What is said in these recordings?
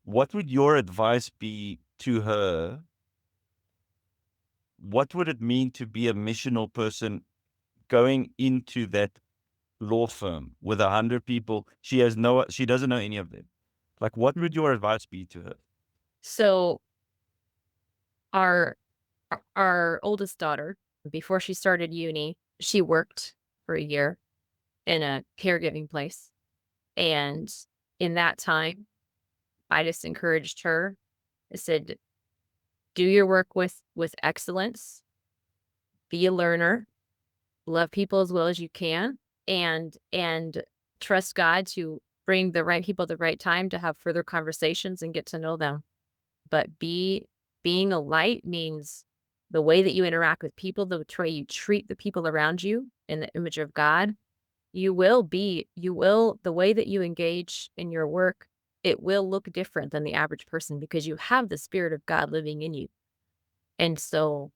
what would your advice be to her? What would it mean to be a missional person going into that law firm with 100 people? She doesn't know any of them. Like, what would your advice be to her? So our our oldest daughter, before she started uni, she worked for a year in a caregiving place. And in that time, I just encouraged her. I said, do your work with excellence, be a learner, love people as well as you can, and trust God to bring the right people at the right time to have further conversations and get to know them. But being a light means the way that you interact with people, the way you treat the people around you in the image of God, the way that you engage in your work, it will look different than the average person because you have the spirit of God living in you. And so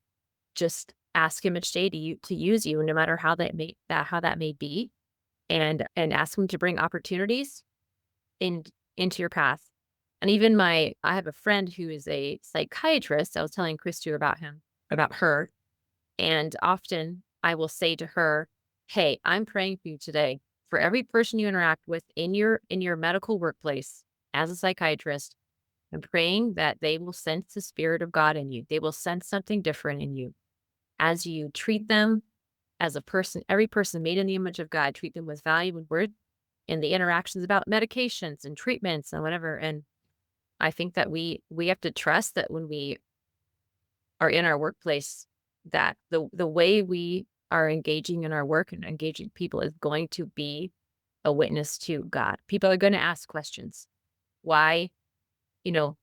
just ask him each day to use you no matter how that may be, and ask him to bring opportunities in into your path. And even I have a friend who is a psychiatrist. I was telling Christy about her, and often I will say to her, "Hey, I'm praying for you today. For every person you interact with in your medical workplace as a psychiatrist, I'm praying that they will sense the spirit of God in you. They will sense something different in you as you treat them as a person, every person made in the image of God, treat them with value and worth in the interactions about medications and treatments and whatever." And I think that we have to trust that when we are in our workplace, that the way we are engaging in our work and engaging people is going to be a witness to God. People are going to ask questions. Why, you know,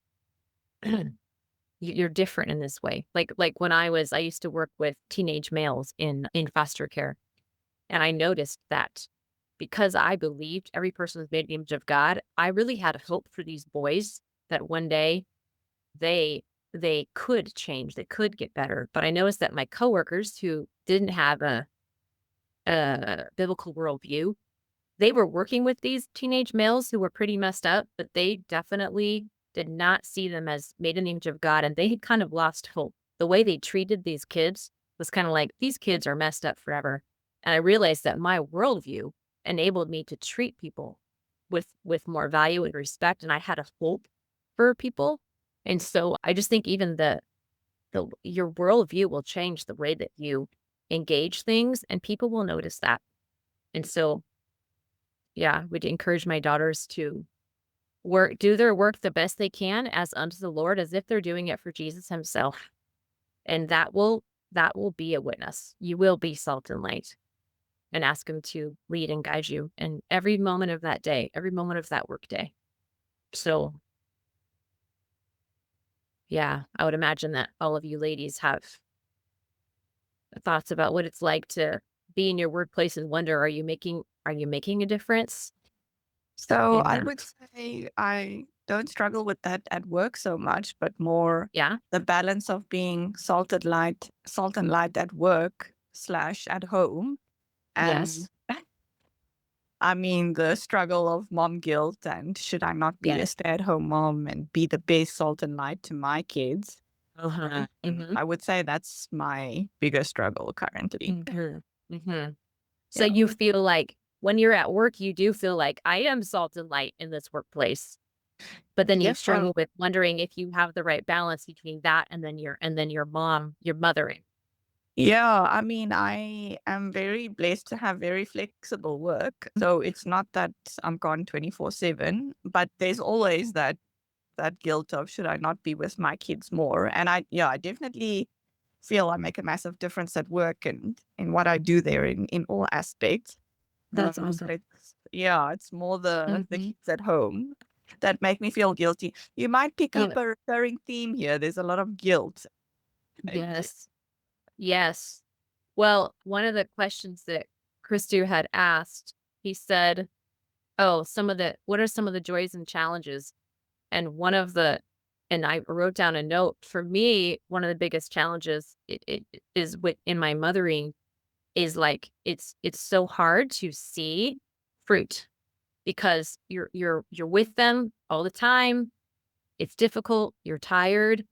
you're different in this way. Like when I used to work with teenage males in foster care, and I noticed that because I believed every person was made in the image of God, I really had hope for these boys that one day they they could change, they could get better. But I noticed that my coworkers who didn't have a biblical worldview, they were working with these teenage males who were pretty messed up, but they definitely did not see them as made in the image of God, and they had kind of lost hope. The way they treated these kids was kind of like, these kids are messed up forever. And I realized that my worldview enabled me to treat people with more value and respect, and I had a hope for people. And so I just think even the your worldview will change the way that you engage things, and people will notice that. And so yeah, would encourage my daughters to do their work the best they can as unto the Lord, as if they're doing it for Jesus himself. And that will be a witness. You will be salt and light, and ask him to lead and guide you in every moment of that day, every moment of that work day. So yeah, I would imagine that all of you ladies have thoughts about what it's like to be in your workplace and wonder, are you making a difference So in I that? would say I don't struggle with that at work so much, but more Yeah. the balance of being salt and light at work slash at home. And Yes. I mean, the struggle of mom guilt and should I not be a Yes. stay-at-home mom and be the best salt and light to my kids? Uh-huh. Mhm. I would say that's my biggest struggle currently. Mhm. Mhm. So Yeah. you feel like when you're at work, you do feel like, "I am salt and light in this workplace." But then you Yes, struggle with wondering if you have the right balance between that your mothering. yeah, I mean, I am very blessed to have very flexible work. So it's not that I'm gone 24/7, but there's always that guilt of should I not be with my kids more? And I definitely feel I make a massive difference at work and in what I do there in all aspects. That's But awesome. it's more the Mhm. kids at home that make me feel guilty. You might pick Oh, up a recurring theme here. There's a lot of guilt. yes. Yes. Well, one of the questions that Christu had asked, he said, "Oh, what are some of the joys and challenges?" And and I wrote down a note. For me, one of the biggest challenges it is in my mothering is like it's so hard to see fruit because you're with them all the time. it's difficult, you're tired,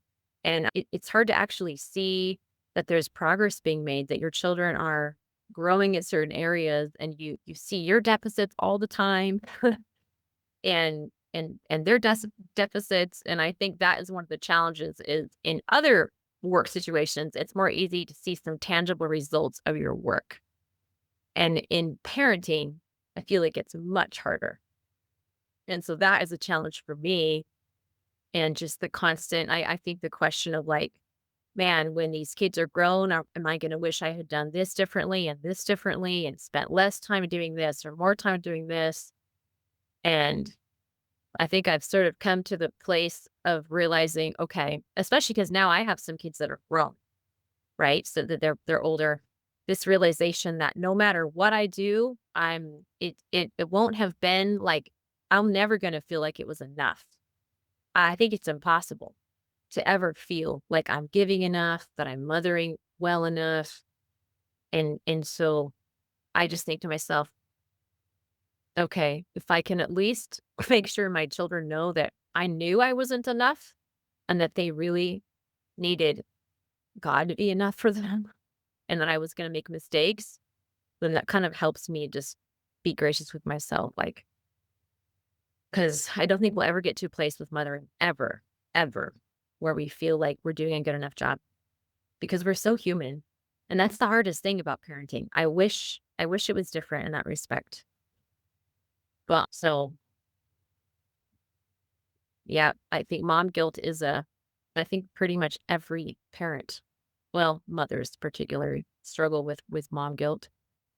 and it's hard to actually see that there's progress being made, that your children are growing in certain areas, and you see your deficits all the time and their deficits. And I think that is one of the challenges is in other work situations, it's more easy to see some tangible results of your work. And in parenting, I feel like it's much harder. And so that is a challenge for me. And just the constant, I think the question of like, man, when these kids are grown, am I going to wish I had done this differently and spent less time doing this or more time doing this? And I think I've sort of come to the place of realizing, okay, especially because now I have some kids that are grown, right? So that they're older. This realization that no matter what I do, it won't have been like I'm never gonna feel like it was enough. I think it's impossible to ever feel like I'm giving enough, that I'm mothering well enough. And so I just think to myself, okay, if I can at least make sure my children know that I knew I wasn't enough and that they really needed God to be enough for them and that I was going to make mistakes, then that kind of helps me just be gracious with myself. Like, because I don't think we'll ever get to a place with mothering ever, ever, where we feel like we're doing a good enough job because we're so human. And that's the hardest thing about parenting. I wish it was different in that respect. But so yeah, I think mom guilt is I think pretty much every parent, well, mothers particularly struggle with mom guilt.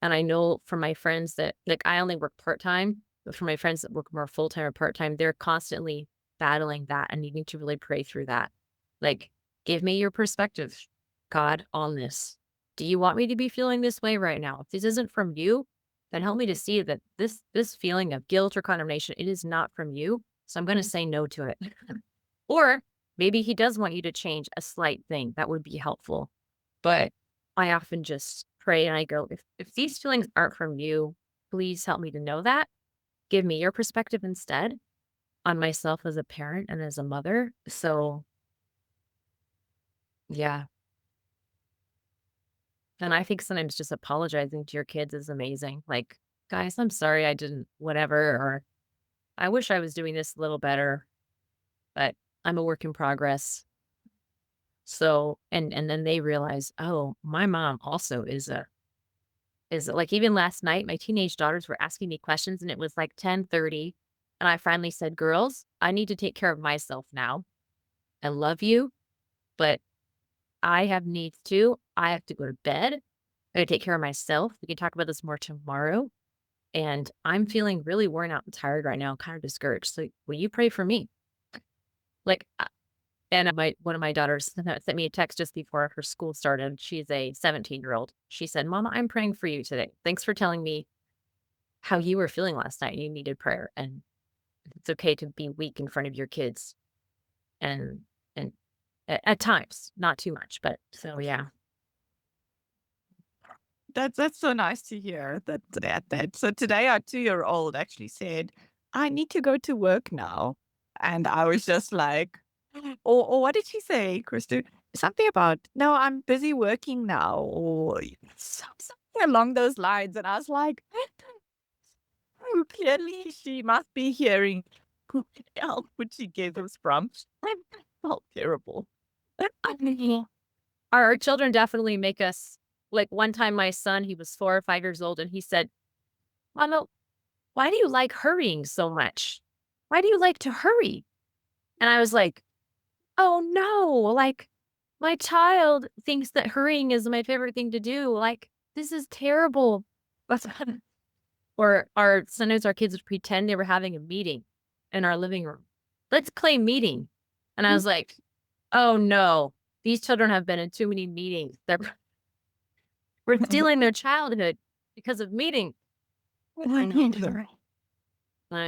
And I know from my friends that like I only work part-time, but for my friends that work more full-time or part-time, they're constantly battling that and needing to really pray through that. Like, give me your perspective, God, on this. Do you want me to be feeling this way right now? If this isn't from you, then help me to see that this feeling of guilt or condemnation, it is not from you. So I'm going to say no to it. Or maybe he does want you to change a slight thing. That would be helpful. But I often just pray and I go, if these feelings aren't from you, please help me to know that. Give me your perspective instead on myself as a parent and as a mother. So yeah. And I think sometimes just apologizing to your kids is amazing. Like, guys, I'm sorry I didn't whatever, or I wish I was doing this a little better, but I'm a work in progress. So, and then they realize, oh, my mom also is like even last night, my teenage daughters were asking me questions and it was like 10:30. And I finally said, girls, I need to take care of myself now. I love you, but I have needs too. I have to go to bed. I gotta take care of myself. We can talk about this more tomorrow. And I'm feeling really worn out and tired right now, kind of discouraged. So will you pray for me? Like, and my one of my daughters sent me a text just before her school started. She's a 17-year-old. She said, Mama, I'm praying for you today. Thanks for telling me how you were feeling last night. You needed prayer. And it's okay to be weak in front of your kids. And at times, not too much, but so yeah. That's so nice to hear that. So today our 2-year-old actually said, I need to go to work now. And I was just like, or what did she say, Krista? Something about, no, I'm busy working now, or something along those lines. And I was like, oh, clearly she must be hearing who else would she get this from. I felt terrible. Our children definitely make us like one time my son, he was 4 or 5 years old, and he said, Mama, why do you like hurrying so much? Why do you like to hurry? And I was like, oh no, like my child thinks that hurrying is my favorite thing to do. Like, this is terrible. That's or sometimes our kids would pretend they were having a meeting in our living room. Let's play meeting. And I was like, oh no, these children have been in too many meetings. We're stealing their childhood because of meeting. I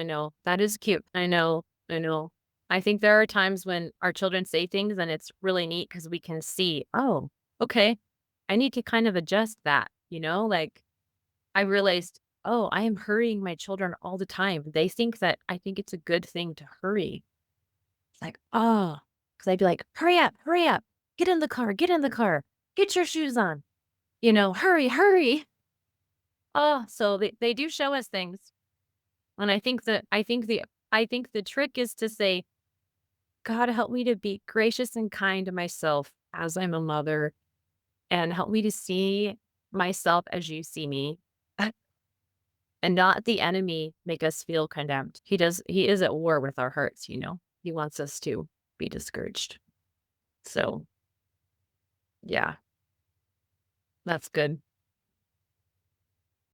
know. That is cute. I know. I know. I think there are times when our children say things and it's really neat because we can see, oh, okay, I need to kind of adjust that, like I realized, oh, I am hurrying my children all the time. They think that I think it's a good thing to hurry. like, oh, because I'd be like, hurry up, get in the car, get your shoes on, hurry. Oh, so they do show us things. And I think the trick is to say, God, help me to be gracious and kind to myself as I'm a mother, and help me to see myself as you see me, and not the enemy make us feel condemned. He is at war with our hearts. He wants us to be discouraged. So, yeah, that's good.